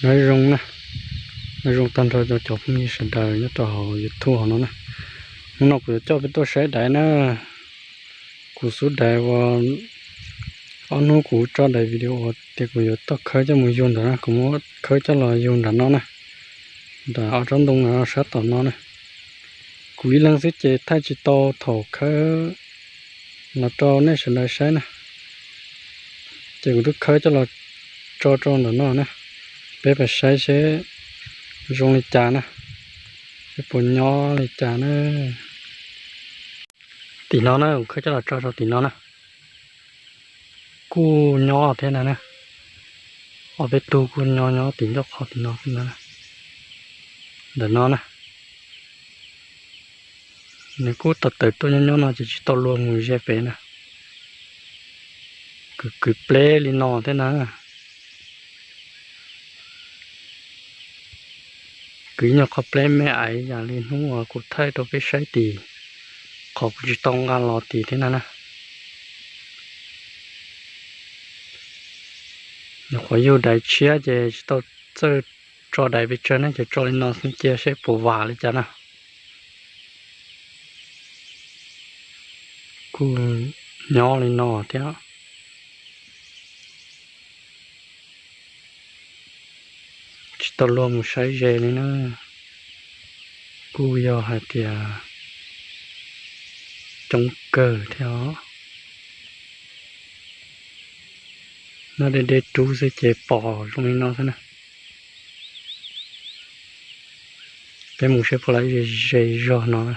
nói rong nè, nói rong tan rồi cho chụp như sợi đời nhất cho họ thu họ nó nè, nó cũng cho biết tôi sẽ đại nó cú số đại và anh nó cũng cho đại video thì cũng có khởi cho mình dùng đó cũng có khởi cho là dùng đó nó nè, đã ở trong đông nó sát tao nó nè, cú ý lăng xí chế thay chỉ to thổ khởi là cho nên sẽ đại sai nè, chỉ cũng khởi cho là cho đó nó nè, bé phải sai sẽ dùng lịch trà nè, cái bồn nhỏ lịch trà nè, tí nó nè khởi cho là cho tí nó nè. Cú nhỏ thế này nè, ở bên tu cú nhỏ nhỏ tính cho khó tính nó thế này, để nó nè, nếu cú tập tới tôi nhỏ nhỏ nó chỉ to luôn người dễ về nè, cứ play lên nó thế này, cứ nhỏ khó play mẹ ấy giờ lên không ở cú thay tôi biết sai tì, khó chỉ tông gan lọt tì thế này nè. Nếu có yêu đại chia thì tôi cho đại bị chơi này thì cho lên nó sẽ chia sẽ bổ vả lên cho nào. Cú nhỏ lên nó thế đó. Chỉ tôi luôn một sấy dê lên nó. Cú yêu hay thì trong cờ theo. Nó để chú sẽ chế bỏ trong nó thế này. Cái mũ sẽ phải lấy dây cho nó.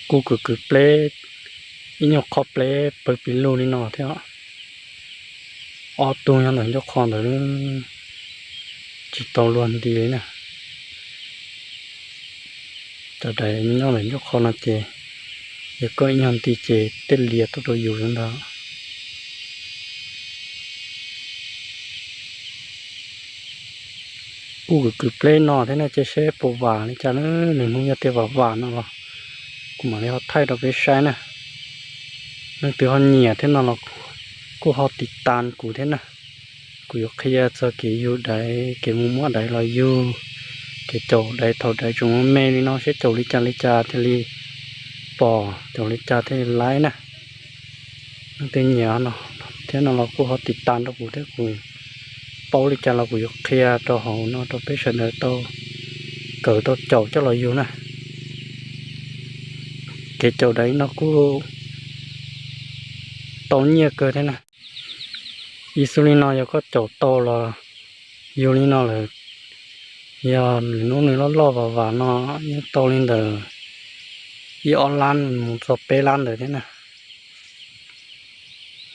Cú cứ play ít nhiều khó play bởi vì luôn đi nó thế đó. Auto nhau nó cho con rồi chỉ tao luôn đi đấy nè. Tại đây nhau nó cho con là chế. Giờ coi nhau thì chế tên liệt tôi rồi dùng đó. Cú cứ play nó thế này chế sẽ bổ vả này cho nó đừng không nhớ tiêu vào vả nó vào. Cú mà họ thay được cái sai nè. Nên từ họ nhẹ thế nào là cô họ tịt tan cụ thế nào cụ khi cho cái yêu đấy cái mua đấy là yêu cái chỗ đấy thầu đấy chúng mê đi nó sẽ chỗ đi cha thì đi bò chỗ đi cha thì lái nè nó tên nhớ nó thế nào là cô họ tịt tan đó cụ thế cụ bao đi cha là cụ khi cho họ nó cho biết sự đời tôi cỡ tôi chỗ cho là yêu nè cái chỗ đấy nó cũng to nhiều cơ thế này insulin nó có chỗ to là insulin nó là giờ nó lo vào nó to lên được lan một số pe lan rồi thế này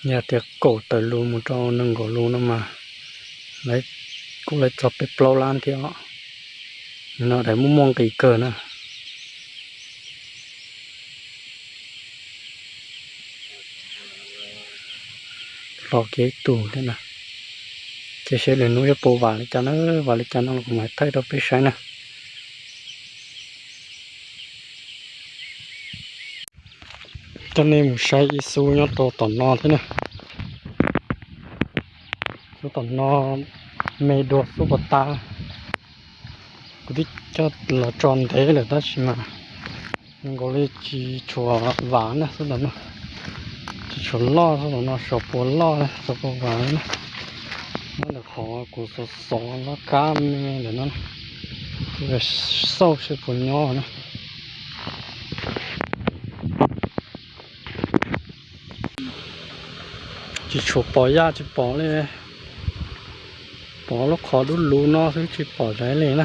nhà tiệc cổ tới luôn một trò nâng cổ luôn đó mà đấy cũng lấy cho pe plo lan thì nó để muốn mong kỳ cờ nữa lò cái tủ thế nào chỉ sẽ để nuôi bò vào cho nó cũng phải thay đổi cái sai nè cho nên một sai isu nó to tỏn no thế này số tỏn no mê đột số bột ta cứ thích cho là tròn thế là đó chứ mà có lấy chỉ chùa ván nè số tỏn no chỉ chùa lo số tỏn no sọp bò lo sọp bò ván nó là khó của số nó cam để nó cái sâu sẽ của nhỏ nữa chỉ chụp bỏ ra chỉ bỏ lên bỏ nó khó đút lú nó thứ chỉ bỏ đấy lên nè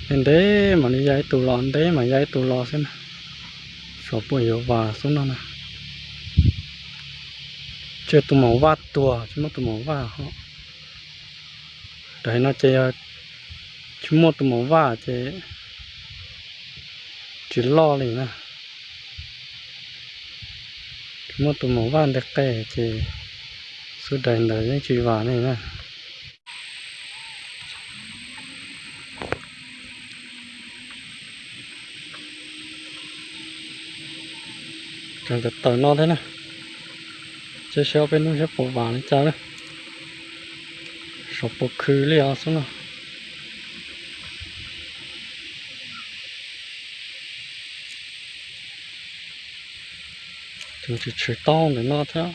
nên đấy mà đi dây tù lon đấy mà dây tù lò xem số bùi hiệu và xuống nó nè chơi tù màu vát tua chứ mất tù màu vát họ đấy nó chơi chứ mất tù màu vát chơi chỉ lo liền nè chứ mất tù màu vát đẹp tè chơi số đèn đấy những chỉ vào này nè chẳng có tờ nó thế nè chế xéo bên nó sẽ bộ vàng lên cha đó sọc bộ khứ liao xuống nào chúng chỉ chơi to để nó thôi